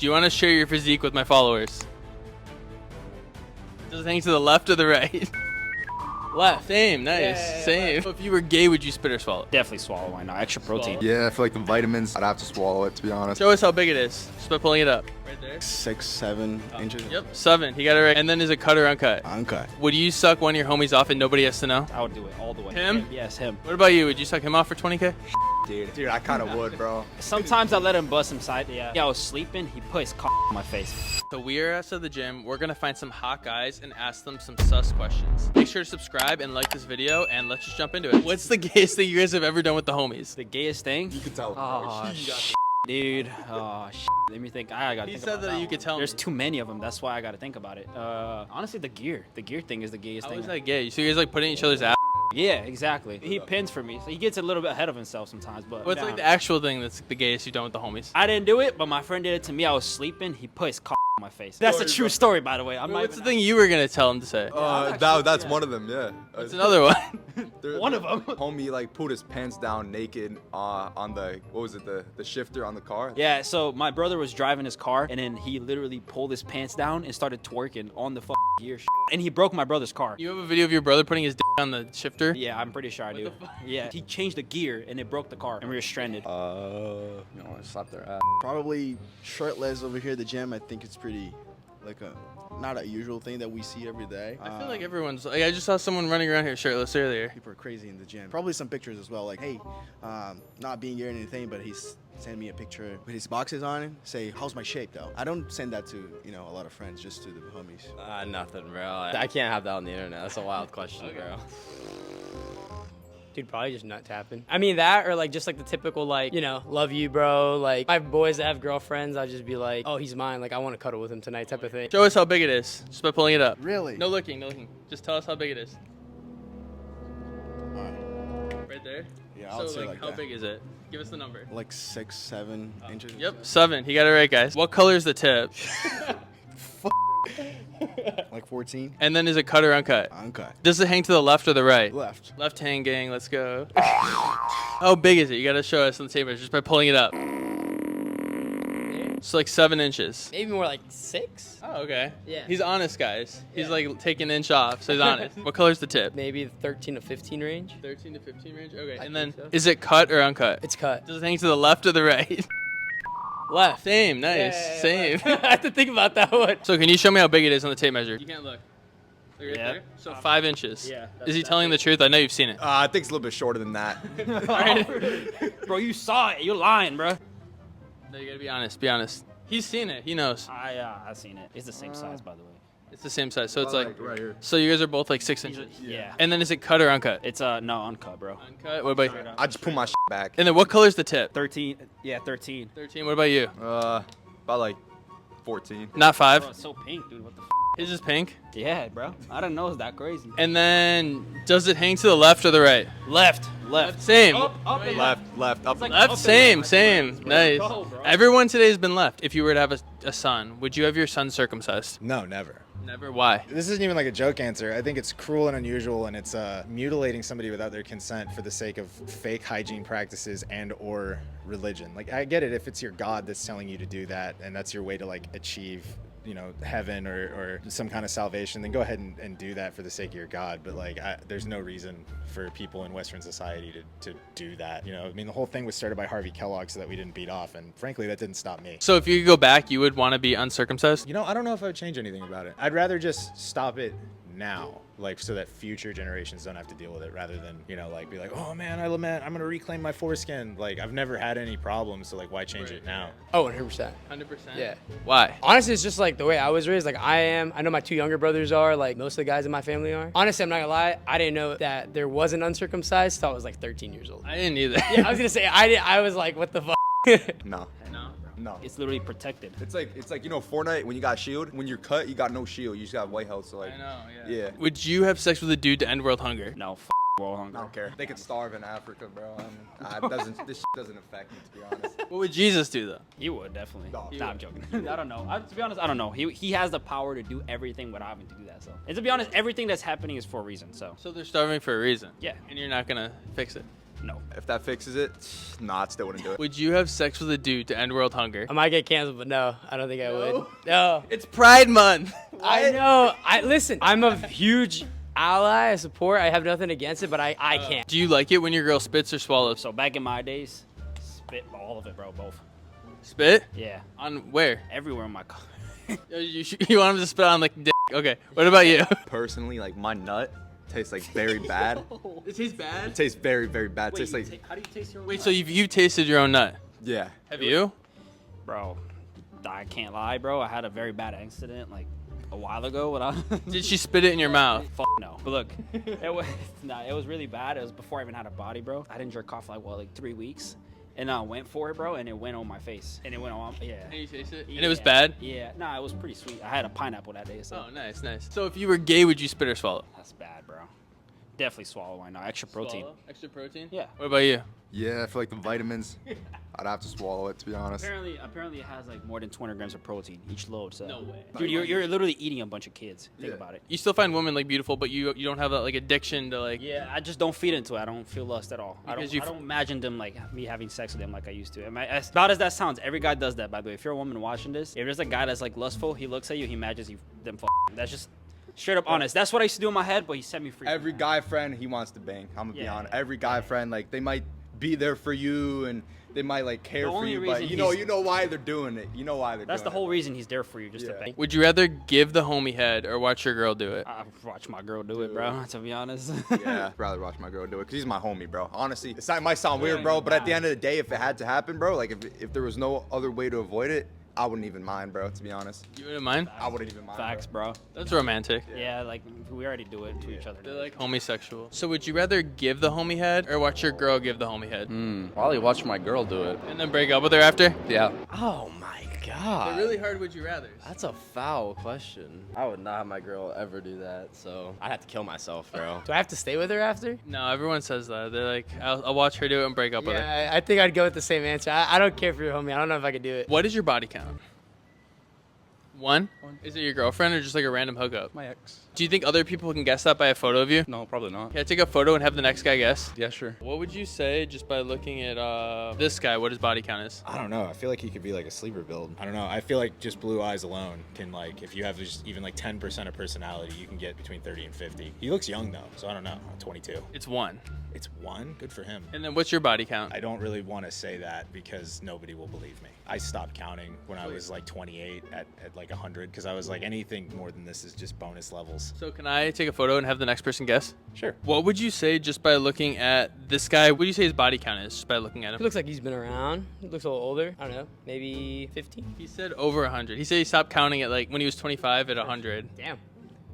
Do you want to share your physique with my followers? Does it hang to the left or the right? Left. Same. Nice. Yeah, Same. So if you were gay, would you spit or swallow? Definitely swallow. Why not? Extra protein. Yeah, I feel like the vitamins, I'd have to swallow it, to be honest. Show us how big it is. Just by pulling it up. Right there. 6, 7 inches. Yep. 7. He got it right. And then is it cut or uncut? Uncut. Would you suck one of your homies off and nobody has to know? I would do it all the way. Him? Yes, him. What about you? Would you suck him off for 20K? Dude, I kind of would, bro. Sometimes I let him bust him side. Yeah, I was sleeping. He put his cock on my face. So we are at the gym. We're gonna find some hot guys and ask them some sus questions. Make sure to subscribe and like this video, and let's just jump into it. What's the gayest thing you guys have ever done with the homies? The gayest thing? You can tell. Oh, dude. Oh, let me think. I gotta He think said about that you one. could tell There's me. too many of them. That's why I gotta think about it. Honestly, the gear. The gear thing is the gayest How thing. is that gay? So you guys like putting each other's ass? Yeah, exactly. He pins for me, so he gets a little bit ahead of himself sometimes. But What's like the actual thing that's the gayest you've done with the homies? I didn't do it, but my friend did it to me. I was sleeping. He put his cock on my face. That's a true story, by the way. I'm not What's the even- thing you were gonna tell him to say? That's one of them, yeah. What's another one? One of them. Homie like pulled his pants down naked on the, what was it, the shifter on the car? Yeah, so my brother was driving his car, and then he literally pulled his pants down and started twerking on the gear, and he broke my brot's car. You have a video of your brother putting his dick on the shifter? Yeah, I'm pretty sure I do. Yeah, he changed the gear, and it broke the car, and we were stranded. You know, slap their ass. Probably shirtless over here at the gym. I think it's pretty, like not a usual thing that we see every day. I feel like everyone's like, I just saw someone running around here shirtless earlier. People are crazy in the gym. Probably some pictures as well. Like, hey, not being here or anything, but he's sending me a picture with his boxes on it. Say, how's my shape though? I don't send that to, a lot of friends, just to the homies. Nothing, bro. I can't have that on the internet. That's a wild question, bro. Dude, probably just nut tapping. I mean, that or like just like the typical like, love you, bro. Like my boys that have girlfriends, I'll just be like, oh, he's mine. Like I want to cuddle with him tonight type of thing. Show us how big it is, just by pulling it up. Really? No looking, no looking. Just tell us how big it is. All right. Right there? Yeah, I'll so say like, like how that. big is it? Give us the number. Like 6, 7 inches. Yep, 7. He got it right, guys. What color is the tip? Like 14. And then is it cut or uncut? Uncut. Does it hang to the left or the right? Left. Left hand, gang. Let's go. How big is it? You got to show us on the tape just by pulling it up. It's like 7 inches. Maybe more like 6. Oh, okay. Yeah. He's honest, guys. He's Yeah. like taking an inch off, so he's honest. What color's the tip? Maybe 13 to 15 range. 13 to 15 range? Okay. I And then think so. is it cut or uncut? It's cut. Does it hang to the left or the right? Left. Same. Nice. Yeah, Same. I have to think about that one. So can you show me how big it is on the tape measure? You can't look. Look right Yeah. there. So 5 inches. Yeah, Is he telling the truth? I know you've seen it. I think it's a little bit shorter than that. Bro, you saw it. You're lying, bro. No, you gotta be honest. Be honest. He's seen it. He knows. I've seen it. It's the same size, by the way. It's the same size. So it's like, right here. so you guys are both like 6 inches. Yeah. And then is it cut or uncut? It's no uncut, bro. Uncut. What about you? I just pull my back. And then what color's the tip? 13. Yeah, 13. 13. What about you? About like 14. Not 5. Bro, it's so pink, dude. What the? His is pink. Yeah, bro. I didn't know it's that crazy. And then does it hang to the left or the right? Left. Left. Same. Up and Left, up. like Left. up Same. and Same. Nice. Go, bro. Everyone today has been left. If you were to have a son, would you have your son circumcised? No, never. Never. Why? This isn't even like a joke answer. I think it's cruel and unusual, and it's mutilating somebody without their consent for the sake of fake hygiene practices and or religion. Like, I get it if it's your God that's telling you to do that, and that's your way to like achieve, heaven or some kind of salvation, then go ahead and do that for the sake of your God. But like, there's no reason for people in Western society to do that. I mean, the whole thing was started by Harvey Kellogg so that we didn't beat off, and frankly, that didn't stop me. So if you could go back, you would want to be uncircumcised? I don't know if I would change anything about it. I'd rather just stop it now, like so that future generations don't have to deal with it, rather than like be like, oh man, I lament, I'm gonna reclaim my foreskin. Like, I've never had any problems, so like, why change it now? Oh, 100%. 100%. Yeah. Why? Honestly, it's just like the way I was raised. Like I know my 2 younger brothers are. Like most of the guys in my family are. Honestly, I'm not gonna lie. I didn't know that there was an uncircumcised till I was like 13 years old. I didn't either. Yeah, I was gonna say I was like, what the fuck? No. No. No. It's literally protected. It's like Fortnite when you got shield. When you're cut, you got no shield. You just got white health. So like, I know. Yeah. yeah. Would you have sex with a dude to end world hunger? No, world I hunger. don't care. They could starve in Africa, bro. This shit doesn't affect me, to be honest. What would Jesus do though? He would definitely. No. Nah, I'm joking. I don't know. To be honest, I don't know. He has the power to do everything without having to do that. So, and to be honest, everything that's happening is for a reason. So, So they're starving for a reason. Yeah. And you're not gonna fix it. No. If that fixes it, nah, I still wouldn't do it. Would you have sex with a dude to end world hunger? I might get canceled, but no, I don't think I would. No. It's Pride Month. I know. Listen, I'm a huge ally, I support. I have nothing against it, but I can't. Do you like it when your girl spits or swallows? So back in my days, spit all of it, bro, both. Spit? Yeah, On where? everywhere in my car. You want him to spit on like dick? Okay. What about you? Personally, like my nut tastes like very bad. It tastes bad. It tastes very, very bad. It tastes like, How do you taste your own Wait, so you've tasted your own nut? yeah. Have you? Bro, I can't lie, bro. I had a very bad accident like a while ago when I Did she spit it in your mouth? Fuck no. But look, it was really bad. It was before I even had a body, bro. I didn't jerk off like 3 weeks. And I went for it, bro, and it went on my face. And it went on, yeah. And you taste it? Yeah. And it was bad? Yeah. Nah, it was pretty sweet. I had a pineapple that day, so Oh, nice, nice. So if you were gay, would you spit or swallow? that's bad, bro. Definitely swallow. Why not? Extra protein. Swallow? Extra protein? Yeah. What about you? Yeah, I feel like the vitamins, I'd have to swallow it, to be honest. Apparently it has like more than 200 grams of protein each load. So No way. dude, you're literally eating a bunch of kids. Think Yeah. about it. You still find women like beautiful, but you don't have that like addiction to like. Yeah, I just don't feed into it. I don't feel lust at all. I Because don't, you I don't imagine them like me having sex with them like I used to. As bad as that sounds, every guy does that. By the way, if you're a woman watching this, if there's a guy that's like lustful, he looks at you, he imagines them. That's just straight up honest. That's what I used to do in my head, but he set me free. Every guy friend, he wants to bang. I'm gonna be Yeah. honest. Every guy friend, like they might be there for you and they might like care The for only you, but reason you know why they're doing it. You know why they're That's the doing whole reason he's there for you, just to Yeah. bang. Would you rather give the homie head or watch your girl do it? I watch my girl do it, bro. To be honest. it. Yeah, I'd rather watch my girl do it because he's my homie, bro. Honestly, it might sound weird, bro, but at the end of the day, if it had to happen, bro, like if there was no other way to avoid it, I wouldn't even mind, bro. To be honest, You wouldn't mind? I wouldn't even mind. Facts, bro. That's romantic. Yeah, like we already do it to each other. They're like homosexual. So would you rather give the homie head or watch your girl give the homie head? Probably watch my girl do it. And then break up with her after? Yeah. Oh my god. They're really hard would you rather. That's a foul question. I would not have my girl ever do that, so I'd have to kill myself, bro. Do I have to stay with her after? No, everyone says that. They're like, I'll watch her do it and break up with her. Yeah, I think I'd go with the same answer. I don't care for your homie. I don't know if I could do it. What is your body count? One? Is it your girlfriend or just like a random hookup? My ex. Do you think other people can guess that by a photo of you? No, probably not. Can I take a photo and have the next guy guess? Yeah, sure. What would you say just by looking at this guy, what his body count is? I don't know. I feel like he could be like a sleeper build. I don't know. I feel like just blue eyes alone can like, if you have just even like 10% of personality, you can get between 30 and 50. He looks young though, so I don't know. 22. It's one. It's one? Good for him. And then what's your body count? I don't really want to say that because nobody will believe me. I stopped counting when I was like 28 at like 100 because I was like anything more than this is just bonus levels. So can I take a photo and have the next person guess? Sure. What would you say just by looking at this guy? What do you say his body count is just by looking at He him? looks like he's been around. He looks a little older. I don't know. Maybe 15? He said over 100. He said he stopped counting at like when he was 25 at 100. Damn.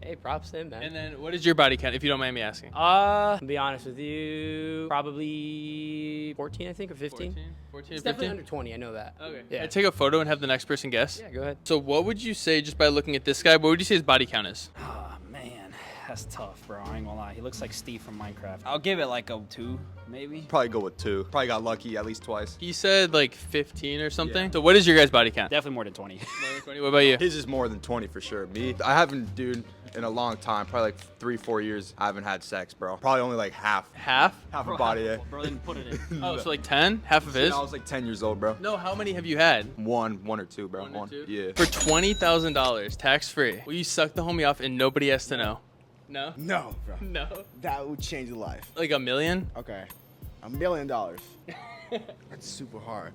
Hey, props to him, man. And then what is your body count if you don't mind me asking? To be honest with you, probably 14, I think, or 15. 14 It's or definitely 15? under 20. I know that. Okay. Yeah. Can I take a photo and have the next person guess? Yeah, go ahead. So what would you say just by looking at this guy? What would you say his body count is? Oh man, that's tough, bro. I ain't gonna lie. He looks like Steve from Minecraft. I'll give it like a 2, maybe. Probably go with 2. Probably got lucky at least twice. He said like 15 or something. Yeah. So what is your guys' body count? Definitely more than 20. More than 20. What about you? His is more than 20 for sure. Me, I haven't, dude, in a long time. Probably like 3-4 years. I haven't had sex, bro. Probably only like half Half? a body. Yeah. Bro didn't put it in. Oh, so like 10? Half of his? I was like 10 years old, bro. No, how many have you had? One or two, bro. One or two? Yeah. For $20,000, tax free, will you suck the homie off and nobody has to know? No? No, bro. No. That would change your life. Like $1 million? Okay. $1 million. That's super hard.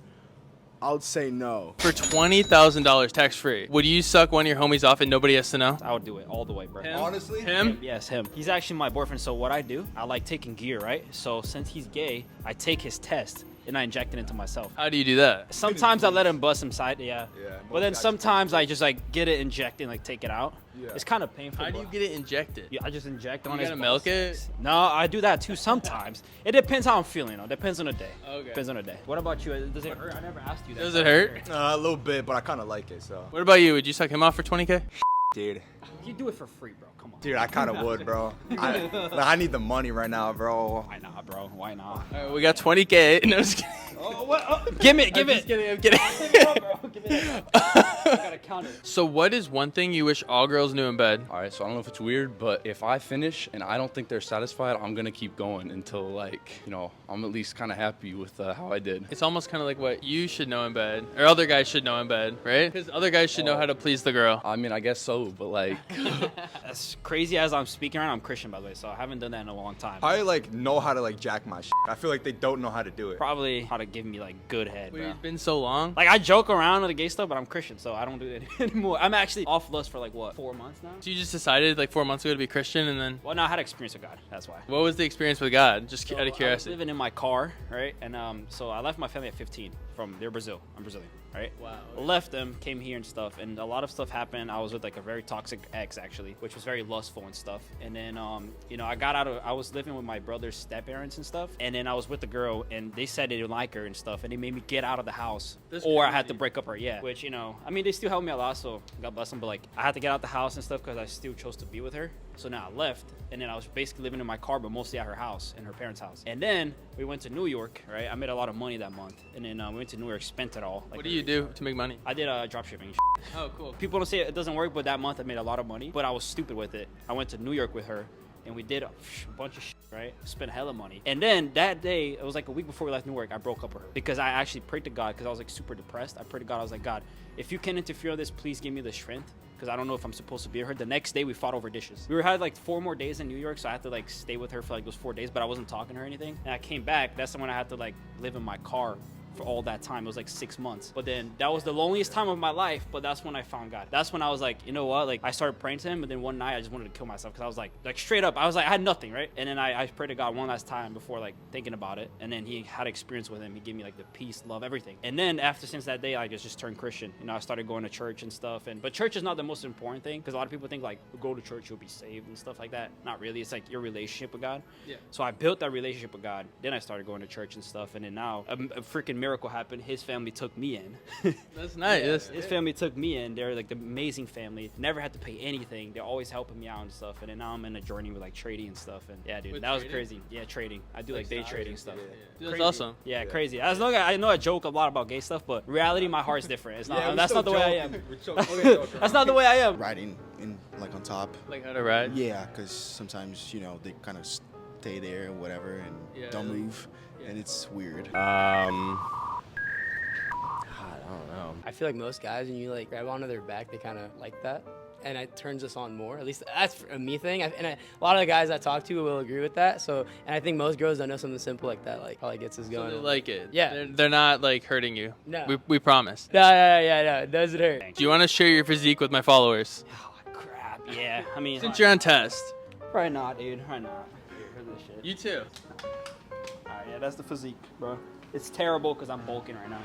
I would say no. For $20,000 tax free, would you suck one of your homies off and nobody has to know? I would do it all the way, bro. Him? Honestly? Him? Yes, him. He's actually my boyfriend, so what I do, I like taking gear, right? So since he's gay, I take his test and I inject it into myself. How do you do that? Sometimes I let him bust him side, yeah. Yeah, But then most guys sometimes I just like get it injected and like take it out. Yeah. It's kind of painful. How do you but- get it injected? Yeah, I just inject You on his gotta milk balls. it? No, I do that too sometimes. It depends how I'm feeling, though. Depends on the day. Okay. Depends on the day. What about you? Does it hurt? I never asked you that. Does it hurt? A little bit, but I kind of like it, so. What about you? Would you suck him off for 20K? Dude. You do it for free, bro. Come on. Dude, I kind of would, bro. I need the money right now, bro. Why not, bro? Why not? All right, we got 20K. No, just kidding. Oh, what? Oh, give it. I'm just kidding. I'm kidding. Bro, give it. I gotta counted. So what is one thing you wish all girls knew in bed? All right, so I don't know if it's weird, but if I finish and I don't think they're satisfied, I'm gonna keep going until, like, you know, I'm at least kind of happy with how I did. It's almost kind of like what you should know in bed, or other guys should know in bed, right? Because other guys should know how to please the girl. I mean, I guess so, but like, As crazy as I'm speaking right now, I'm Christian, by the way, so I haven't done that in a long time. I like know how to like jack my shit. I feel like they don't know how to do it. Probably how to give me like good head, Wait, bro. it's been so long. Like I joke around with the gay stuff, but I'm Christian, so I don't do it anymore. I'm actually off lust for like what, 4 months now? So you just decided like 4 months ago to be Christian, and then Well, no, I had experience with God. That's why. what was the experience with God? Just So out of I was curiosity. living in my car, right? And so I left my family at 15 from they're Brazil. I'm Brazilian, right? Wow. Left them, came here and stuff, and a lot of stuff happened. I was with like a very toxic ex actually, which was very lustful and stuff. And then you know, I was living with my brother's step parents and stuff, and then I was with the girl, and they said they didn't like her and stuff, and they made me get out of the house, That's or I had to crazy. break up her. Yeah, which, you know, I mean, they still helped me a lot, so God bless them. But like, I had to get out the house and stuff because I still chose to be with her. So now I left, and then I was basically living in my car, but mostly at her house, in her parents' house. And then we went to New York, right? I made a lot of money that month, and then we went to New York, spent it all. Like, What do you do to make money? I did drop shipping. Oh, cool. People don't say it doesn't work, but that month I made a lot of money. But I was stupid with it. I went to New York with her, and we did a bunch of shit, right? Spent hella money. And then that day, it was like a week before we left New York, I broke up with her because I actually prayed to God because I was like super depressed. I prayed to God. I was like, God, if you can interfere in this, please give me the strength because I don't know if I'm supposed to be with her. The next day, we fought over dishes. We had like 4 more days in New York, so I had to like stay with her for like those 4 days, but I wasn't talking to her or anything. And I came back. That's when I had to like live in my car for all that time. It was like 6 months. But then that was the loneliest time of my life, but that's when I found God. That's when I was like, you know what? Like I started praying to him, and then one night I just wanted to kill myself because I was like straight up, I was like, I had nothing, right? And then I prayed to God one last time before like thinking about it. And then he had experience with him. He gave me like the peace, love, everything. And then since that day, I just turned Christian. You know, I started going to church and stuff. But church is not the most important thing because a lot of people think like, go to church, you'll be saved and stuff like that. Not really. It's like your relationship with God. Yeah. So I built that relationship with God. Then I started going to church and stuff. And then now a freaking miracle happened. His family took me in. That's nice. His family took me in. They're like the amazing family. Never had to pay anything. They're always helping me out and stuff. And then now I'm in a journey with like trading and stuff. And yeah, dude, With that was trading? crazy. Yeah, trading. I do like day trading stuff. Dude, that's Crazy. awesome. Yeah, crazy. As long as I know I joke a lot about gay stuff, but reality, my heart's different. It's not. That's not the way I am. That's not the way I am. Riding in like on top. Like how to ride? Yeah, because sometimes you know they kind of stay there or whatever and Yeah. don't move, and it's weird. I don't know. I feel like most guys, when you like grab onto their back, they kind of like that. And it turns us on more. At least that's a me thing. A lot of the guys I talk to will agree with that. So, and I think most girls that know something simple like that, like probably gets us So going. they like it. Yeah. They're not like hurting you. No. We promise. No, it doesn't hurt. Do you want to share your physique with my followers? Oh, crap. Yeah. I mean, Since you're on test. probably not, dude. Probably not. Here's this shit. You too. Alright, yeah, that's the physique, bro. It's terrible because I'm bulking right now.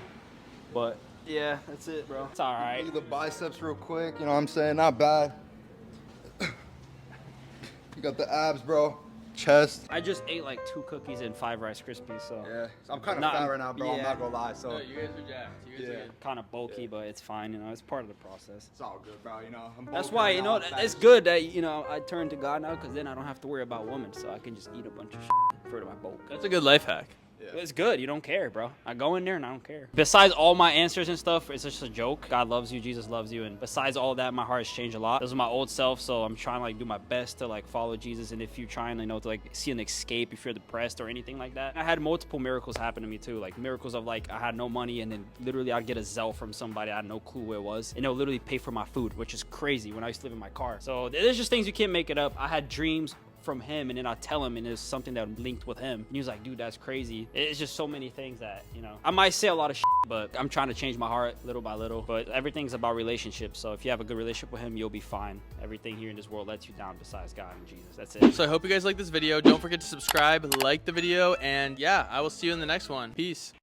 But yeah, that's it, bro. It's alright. Look at the biceps real quick. You know what I'm saying? Not bad. You got the abs, bro. Chest. I just ate like 2 cookies and 5 Rice Krispies, so Yeah. I'm kind of Nah, fat right now, bro. I'm yeah. not gonna lie. So you guys are jacked. You Yeah. kind of bulky, but it's fine. You know, it's part of the process. it's all good, bro. You know. I'm That's bulking why, right you now, know, I'm fat it's as good that, you know, I turn to God now because then I don't have to worry about women, so I can just eat a bunch of shit for my bulk. That's a good life hack. It's good. You don't care, bro. I go in there and I don't care. Besides all my answers and stuff, it's just a joke. God loves you. Jesus loves you. And besides all that, my heart has changed a lot. This is my old self, so I'm trying to like do my best to like follow Jesus. And if you're trying, you know, to like see an escape, if you're depressed or anything like that, I had multiple miracles happen to me too. Like miracles of like I had no money and then literally I'd get a Zelle from somebody. I had no clue where it was, and they'll literally pay for my food, which is crazy when I used to live in my car. So there's just things you can't make it up. I had dreams from him, and then I tell him, and it's something that linked with him. And he was like, dude, that's crazy. It's just so many things that, you know, I might say a lot of shit, but I'm trying to change my heart little by little. But everything's about relationships. So if you have a good relationship with him, you'll be fine. Everything here in this world lets you down besides God and Jesus. That's it. So I hope you guys like this video. Don't forget to subscribe, like the video, and yeah, I will see you in the next one. Peace.